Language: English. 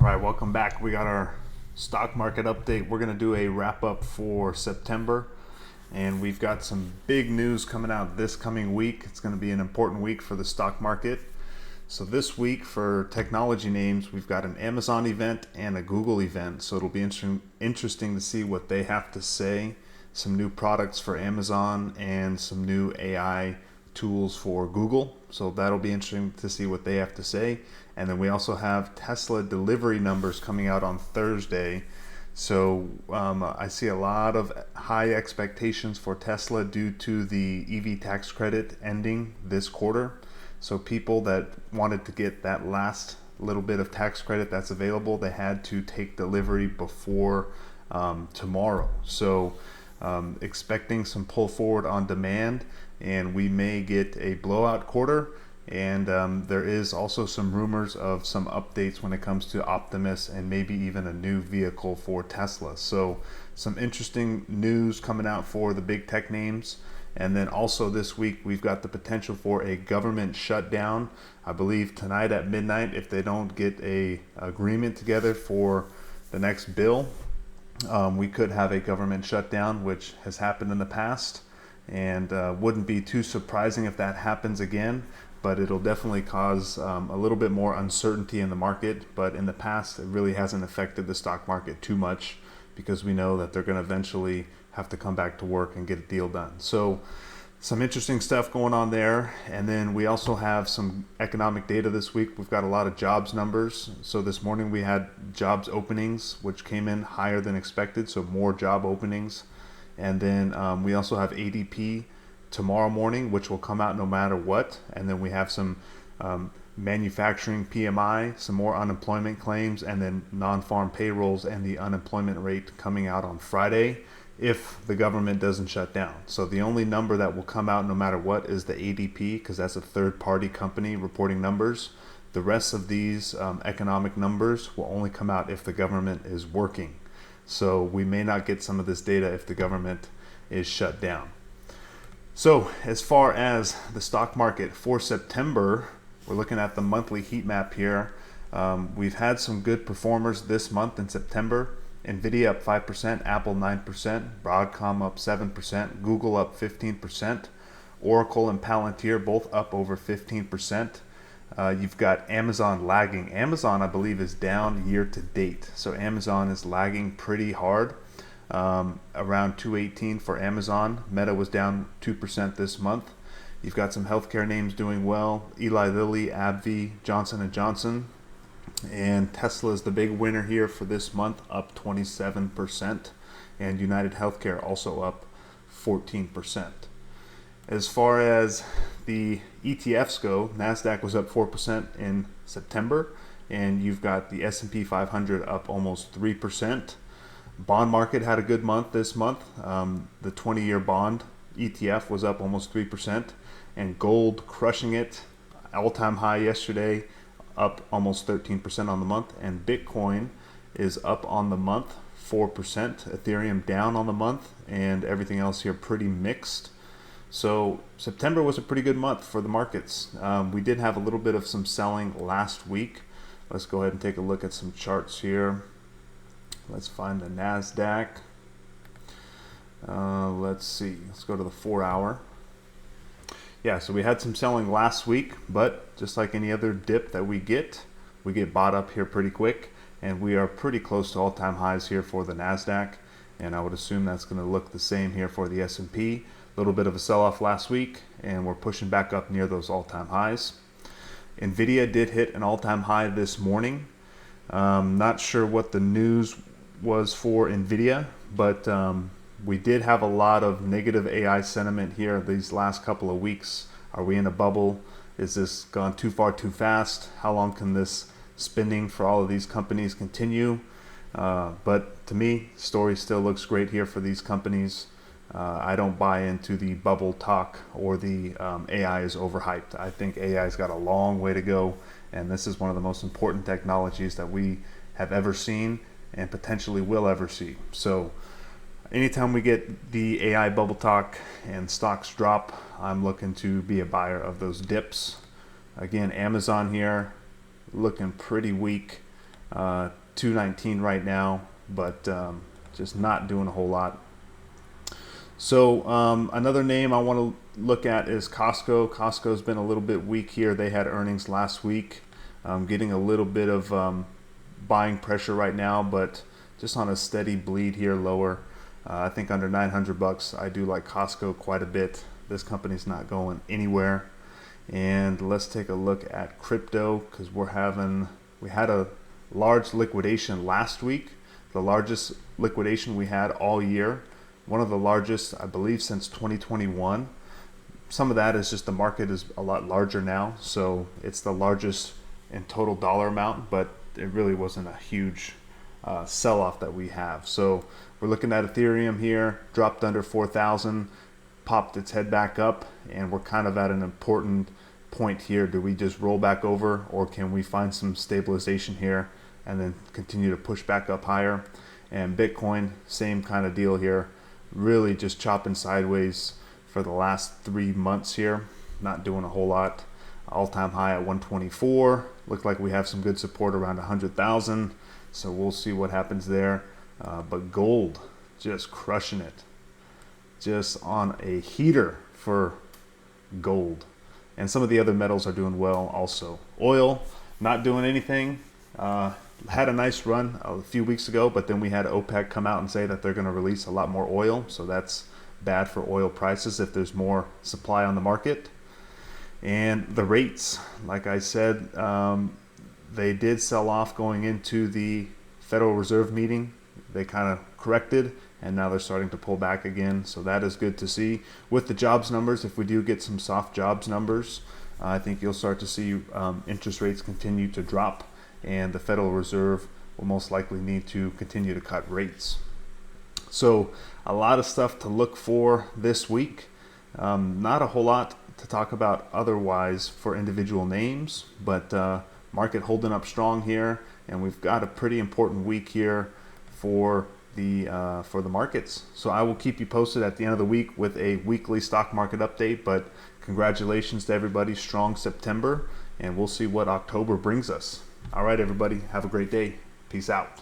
All right, welcome back. We got our stock market update. We're going to do a wrap up for September, and we've got some big news coming out this coming week. It's going to be an important week for the stock market. So this week for technology names, we've got an Amazon event and a Google event. So it'll be interesting to see what they have to say. Some new products for Amazon and some new AI tools for Google. So that'll be interesting to see what they have to say. And then we also have Tesla delivery numbers coming out on Thursday. So I see a lot of high expectations for Tesla due to the EV tax credit ending this quarter. So people that wanted to get that last little bit of tax credit that's available, they had to take delivery before tomorrow. So expecting some pull forward on demand, and we may get a blowout quarter. And there is also some rumors of some updates when it comes to Optimus and maybe even a new vehicle for Tesla. So some interesting news coming out for the big tech names. And then also this week, we've got the potential for a government shutdown. I believe tonight at midnight, if they don't get a agreement together for the next bill, we could have a government shutdown, which has happened in the past. And wouldn't be too surprising if that happens again, but it'll definitely cause a little bit more uncertainty in the market. But in the past, it really hasn't affected the stock market too much because we know that they're going to eventually have to come back to work and get a deal done. So some interesting stuff going on there. And then we also have some economic data this week. We've got a lot of jobs numbers. So this morning we had jobs openings, which came in higher than expected. So more job openings. And then we also have ADP tomorrow morning, which will come out no matter what. And then we have some manufacturing PMI, some more unemployment claims, and then non-farm payrolls and the unemployment rate coming out on Friday if the government doesn't shut down. So the only number that will come out no matter what is the ADP, because that's a third-party company reporting numbers. The rest of these economic numbers will only come out if the government is working. So we may not get some of this data if the government is shut down. So as far as the stock market for September, we're looking at the monthly heat map here. We've had some good performers this month in September. Nvidia up 5%, Apple 9%, Broadcom up 7%, Google up 15%, Oracle and Palantir both up over 15%. You've got Amazon lagging. Amazon, I believe, is down year to date. So Amazon is lagging pretty hard. Around 218 for Amazon. Meta was down 2% this month. You've got some healthcare names doing well. Eli Lilly, AbbVie, Johnson & Johnson. And Tesla is the big winner here for this month, up 27%. And United Healthcare also up 14%. As far as the ETFs go, NASDAQ was up 4% in September. And you've got the S&P 500 up almost 3%. Bond market had a good month this month. The 20-year bond ETF was up almost 3%, and gold crushing it, all-time high yesterday, up almost 13% on the month, and Bitcoin is up on the month 4%, Ethereum down on the month, and everything else here pretty mixed. So September was a pretty good month for the markets. We did have a little bit of some selling last week. Let's go ahead and take a look at some charts here. Let's find the NASDAQ. Let's see. Let's go to the 4-hour. Yeah, so we had some selling last week, but just like any other dip that we get bought up here pretty quick, and we are pretty close to all-time highs here for the NASDAQ, and I would assume that's going to look the same here for the S&P. A little bit of a sell-off last week, and we're pushing back up near those all-time highs. Nvidia did hit an all-time high this morning. Not sure what the news was for Nvidia, but we did have a lot of negative AI sentiment here these last couple of weeks. Are we in a bubble? Is this gone too far too fast? How long can this spending for all of these companies continue? But to me, the story still looks great here for these companies. I don't buy into the bubble talk or the AI is overhyped. I think AI's got a long way to go, and this is one of the most important technologies that we have ever seen and potentially will ever see. So anytime we get the AI bubble talk and stocks drop, I'm looking to be a buyer of those dips. Again, Amazon here looking pretty weak. 219 right now, but just not doing a whole lot. So another name I want to look at is Costco. Costco's been a little bit weak here. They had earnings last week, getting a little bit of buying pressure right now, but just on a steady bleed here lower. I think under 900 bucks. I do like Costco quite a bit. This company's not going anywhere. And let's take a look at crypto, because we had a large liquidation last week, the largest liquidation we had all year, one of the largest, I believe, since 2021. Some of that is just the market is a lot larger now, so it's the largest in total dollar amount, but it really wasn't a huge sell-off that we have. So we're looking at Ethereum here, dropped under 4,000, popped its head back up, and we're kind of at an important point here. Do we just roll back over, or can we find some stabilization here and then continue to push back up higher? And Bitcoin, same kind of deal here, really just chopping sideways for the last 3 months here, not doing a whole lot. All-time high at 124. Look like we have some good support around 100,000, so we'll see what happens there. But gold just crushing it, just on a heater for gold. And some of the other metals are doing well also. Oil, not doing anything. Had a nice run a few weeks ago, but then we had OPEC come out and say that they're going to release a lot more oil. So that's bad for oil prices if there's more supply on the market. And the rates, like I said, they did sell off going into the Federal Reserve meeting. They kind of corrected, and now they're starting to pull back again. So that is good to see. With the jobs numbers, if we do get some soft jobs numbers, I think you'll start to see interest rates continue to drop, and the Federal Reserve will most likely need to continue to cut rates. So a lot of stuff to look for this week. Not a whole lot to talk about otherwise for individual names, but market holding up strong here, and we've got a pretty important week here for the markets. So I will keep you posted at the end of the week with a weekly stock market update. But congratulations to everybody, strong September, and we'll see what October brings us. All right, everybody, have a great day. Peace out.